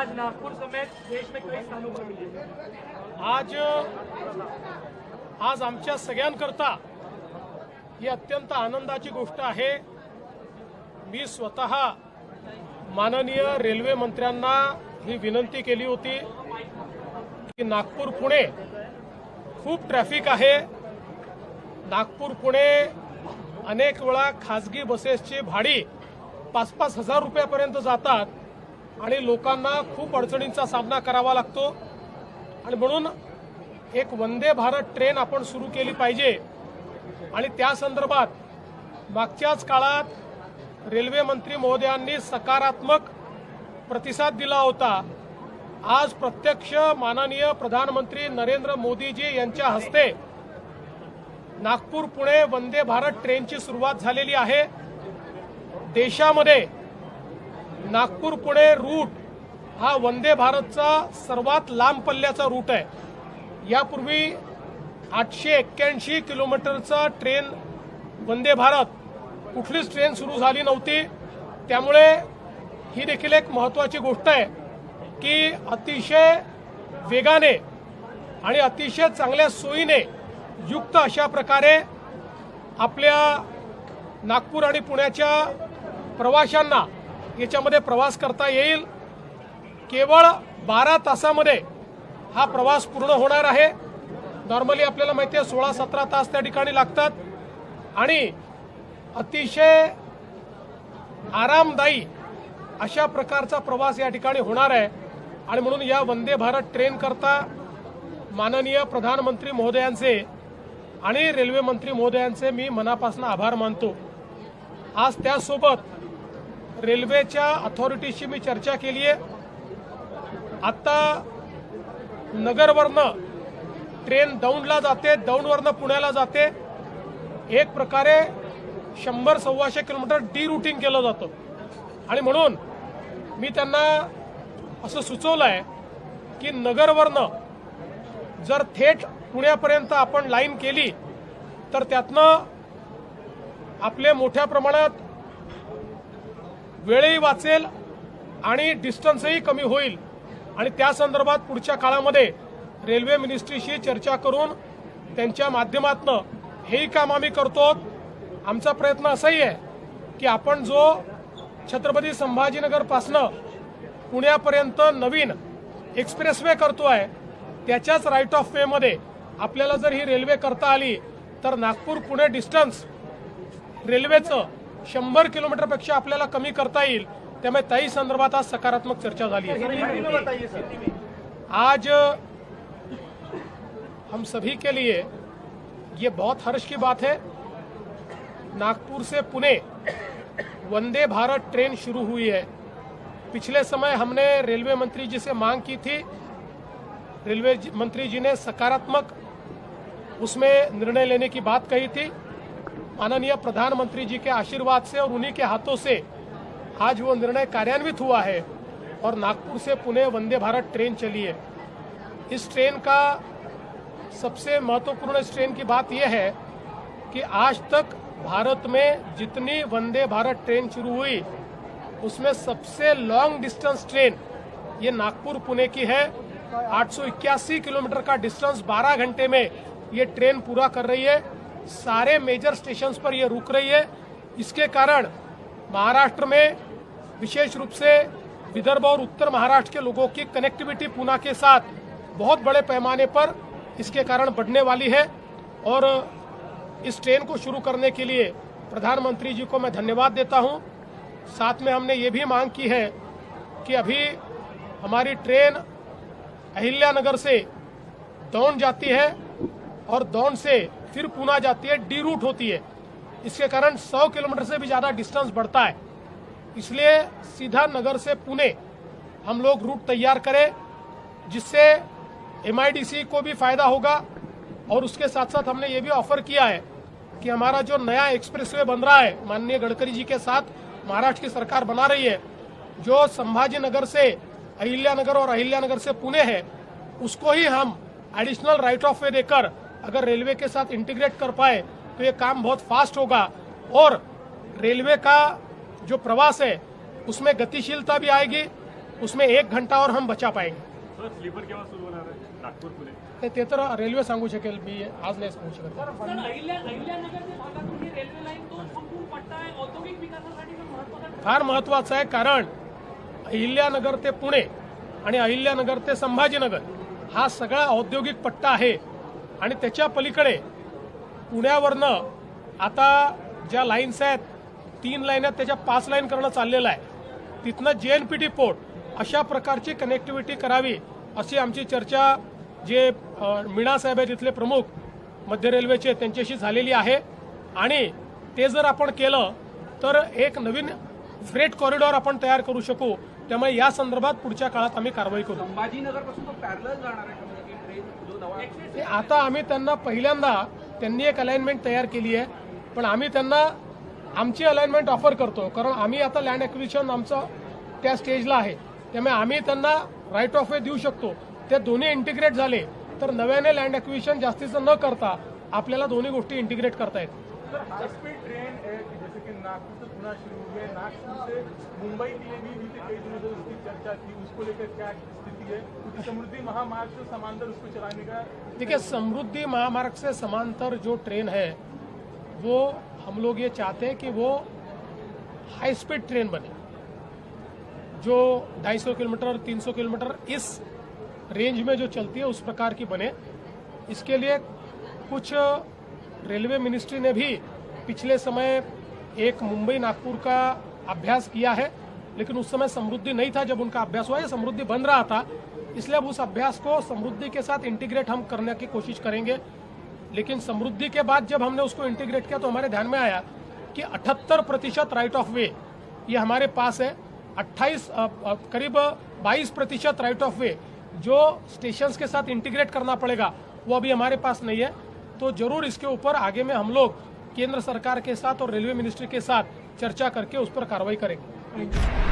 आज नागपुर समेत देश में कई स्थानों पर मिली। आज आमच्या सगळ्यांकरता ही अत्यंत आनंदाची गोष्ट आहे। मी स्वतः माननीय रेल्वे मंत्र्यांना ही विनंती केली होती की नागपूर पुणे खूप ट्रॅफिक आहे। नागपूर पुणे अनेक वेळा खासगी बसेसची भाडी 5-5 हजार रुपयापर्यंत जातात आणि लोकांना खूप अडचणींचा सामना करावा लागतो आणि म्हणून एक वंदे भारत ट्रेन आपण सुरू केली पाहिजे। आणि त्या संदर्भात मागच्याच काळात रेल्वे मंत्री महोदयांनी सकारात्मक प्रतिसाद दिला होता। आज प्रत्यक्ष माननीय प्रधानमंत्री नरेंद्र मोदीजी यांच्या हस्ते नागपूर पुणे वंदे भारत ट्रेनची सुरुवात झालेली आहे। देशामध्ये नागपूर पुणे रूट हा वंदे भारतचा सर्वात लांब पल्ल्याचा रूट आहे। यापूर्वी 881 किलोमीटरचा ट्रेन वंदे भारत कुठलीच ट्रेन सुरू झाली नव्हती। त्यामुळे ही देखील एक महत्त्वाची गोष्ट आहे की अतिशय वेगाने आणि अतिशय चांगल्या सोयीने युक्त अशा प्रकारे आपल्या नागपूर आणि पुण्याच्या प्रवाशांना याच्यामध्ये प्रवास करता येईल। केवळ 12 तासामध्ये हा प्रवास पूर्ण होणार आहे। नॉर्मली आपल्याला माहिती आहे 16-17 तास त्या ठिकाणी लागतात आणि अतिशय आरामदायी अशा प्रकारचा प्रवास या ठिकाणी होणार आहे। आणि म्हणून या वंदे भारत ट्रेन करता माननीय प्रधानमंत्री महोदयांचे आणि रेल्वे मंत्री महोदयांचे मी मनापासून आभार मानतो। आज त्यासोबत रेल्वेच्या अथॉरिटीशी मी चर्चा केली आहे। आता नगरवरनं ट्रेन दौंडला जाते, दौंडवरनं पुण्याला जाते। एक प्रकारे 100-125 किलोमीटर डी रूटिंग केलं जातं आणि म्हणून मी त्यांना असं सुचवलं आहे की नगरवरनं जर थेट पुण्यापर्यंत आपण लाईन केली तर त्यातनं आपले मोठ्या प्रमाणात वेळही वाचेल आणि डिस्टन्सही कमी होईल। आणि त्या संदर्भात पुढच्या काळामध्ये रेल्वे मिनिस्ट्रीशी चर्चा करून त्यांच्या माध्यमातून हेही काम आम्ही करतो। आमचा प्रयत्न असाही आहे की आपण जो छत्रपती संभाजीनगरपासनं पुण्यापर्यंत नवीन एक्सप्रेसवे करतोय त्याच्याच राईट ऑफ वे मध्ये आपल्याला जर ही रेल्वे करता आली तर नागपूर पुणे डिस्टन्स रेल्वेचं 100 किलोमीटरपेक्षा आपल्याला कमी करता येईल। त्यामुळे त्याही संदर्भात आज सकारात्मक चर्चा झाली है। आज हम सभी के लिए ये बहुत हर्ष की बात है। नागपुर से पुणे वंदे भारत ट्रेन शुरू हुई है। पिछले समय हमने रेलवे मंत्री जी से मांग की थी, रेलवे मंत्री जी ने सकारात्मक उसमें निर्णय लेने की बात कही थी। माननीय प्रधानमंत्री जी के आशीर्वाद से और उन्हीं के हाथों से आज वो निर्णय कार्यान्वित हुआ है और नागपुर से पुणे वंदे भारत ट्रेन चली है। इस ट्रेन का सबसे महत्वपूर्ण इस ट्रेन की बात यह है कि आज तक भारत में जितनी वंदे भारत ट्रेन शुरू हुई उसमें सबसे लॉन्ग डिस्टेंस ट्रेन ये नागपुर पुणे की है। 881 किलोमीटर का डिस्टेंस 12 घंटे में ये ट्रेन पूरा कर रही है। सारे मेजर स्टेशंस पर ये रुक रही है। इसके कारण महाराष्ट्र में विशेष रूप से विदर्भ और उत्तर महाराष्ट्र के लोगों की कनेक्टिविटी पुणे के साथ बहुत बड़े पैमाने पर इसके कारण बढ़ने वाली है। और इस ट्रेन को शुरू करने के लिए प्रधानमंत्री जी को मैं धन्यवाद देता हूं। साथ में हमने ये भी मांग की है कि अभी हमारी ट्रेन अहिल्यानगर से दौंड जाती है और दौंड से फिर पुणे जाती है, डी रूट होती है। इसके कारण 100 किलोमीटर से भी ज़्यादा डिस्टेंस बढ़ता है। इसलिए सीधा नगर से पुणे हम लोग रूट तैयार करें जिससे MIDC को भी फायदा होगा। और उसके साथ साथ हमने ये भी ऑफर किया है कि हमारा जो नया एक्सप्रेसवे बन रहा है माननीय गडकरी जी के साथ महाराष्ट्र की सरकार बना रही है, जो संभाजीनगर से अहिल्यानगर और अहिल्यानगर से पुणे है, उसको ही हम एडिशनल राइट ऑफ वे देकर अगर रेलवे के साथ इंटीग्रेट कर पाए तो ये काम बहुत फास्ट होगा और रेलवे का जो प्रवास है उसमें गतिशीलता भी आएगी, उसमें 1 घंटा और हम बचा पाएंगे. सर स्लीपर केव्हा सुरू होणार आहे नागपूर पुणे? ते तर रेल्वे सांगू शकेल, मी आज नाही सांगू शकत. सर, अहिल्यानगर भागातून ही रेल्वे लाईन तो संपूर्ण पट्टा आहे, औद्योगिक विकासासाठी पण महत्त्वाचा फार महत्वाचं आहे, कारण अहिल्यानगर ते पुणे आणि अहिल्यानगर ते संभाजीनगर हा सगळा औद्योगिक पट्टा आहे. आणि त्याच्या पलीकडे पुण्यावरनं आता ज्या लाईन्स आहेत, 3 लाईन आहेत, त्याच्या 5 लाईन करणं चाललेलं आहे. तिथनं JNPT पोर्ट अशा प्रकारची कनेक्टिव्हिटी करावी अशी आमची चर्चा जे मीणा साहेब आहेत तिथले प्रमुख मध्य रेल्वेचे त्यांच्याशी झालेली आहे. आणि ते जर आपण केलं तर एक नवीन फ्रेट कॉरिडॉर आपण तयार करू शकू. त्यामुळे या संदर्भात पुढच्या काळात आम्ही कारवाई करू. संभाजीनगर पासून तो पॅरलल जाणार आहे का, म्हणजे ट्रेन जो नवा आता आम्ही त्यांना पहिल्यांदा त्यांनी एक अलाइनमेंट तयार केली आहे, पण आम्ही त्यांना आमची अलाइनमेंट ऑफर करतो, कारण आम्ही आता लँड ॲक्विजिशन आमचं त्या स्टेजला आहे. त्यामुळे आम्ही त्यांना राईट ऑफ वे देऊ शकतो. ते दोन्ही इंटिग्रेट झाले तर नव्याने लँड ॲक्विजिशन जास्तीचं न करता आपल्याला दोन्ही गोष्टी इंटिग्रेट करता येतील. सर हाई स्पीड ट्रेन है कि जैसे कि नागपुर से पुणे शुरू हुई है, नागपुर से मुंबई के लिए भी बीते कई दिनों से उसकी चर्चा थी, उसको लेकर क्या स्थिति है? क्योंकि समृद्धि महामार्ग से समांतर उसको चलाने का देखिए, समृद्धि महामार्ग से समांतर जो ट्रेन है वो हम लोग ये चाहते हैं कि वो हाई स्पीड ट्रेन बने, जो 250 किलोमीटर 300 किलोमीटर इस रेंज में जो चलती है उस प्रकार की बने. इसके लिए कुछ रेलवे मिनिस्ट्री ने भी पिछले समय एक मुंबई नागपुर का अभ्यास किया है, लेकिन उस समय समृद्धि नहीं था जब उनका अभ्यास हुआ. ये समृद्धि बन रहा था, इसलिए अब उस अभ्यास को समृद्धि के साथ इंटीग्रेट हम करने की कोशिश करेंगे. लेकिन समृद्धि के बाद जब हमने उसको इंटीग्रेट किया तो हमारे ध्यान में आया कि 78% राइट ऑफ वे ये हमारे पास है. 28 करीब 22% राइट ऑफ वे जो स्टेशंस के साथ इंटीग्रेट करना पड़ेगा वो अभी हमारे पास नहीं है. तो जरूर इसके ऊपर आगे में हम लोग केंद्र सरकार के साथ और रेलवे मिनिस्ट्री के साथ चर्चा करके उस पर कार्रवाई करेंगे.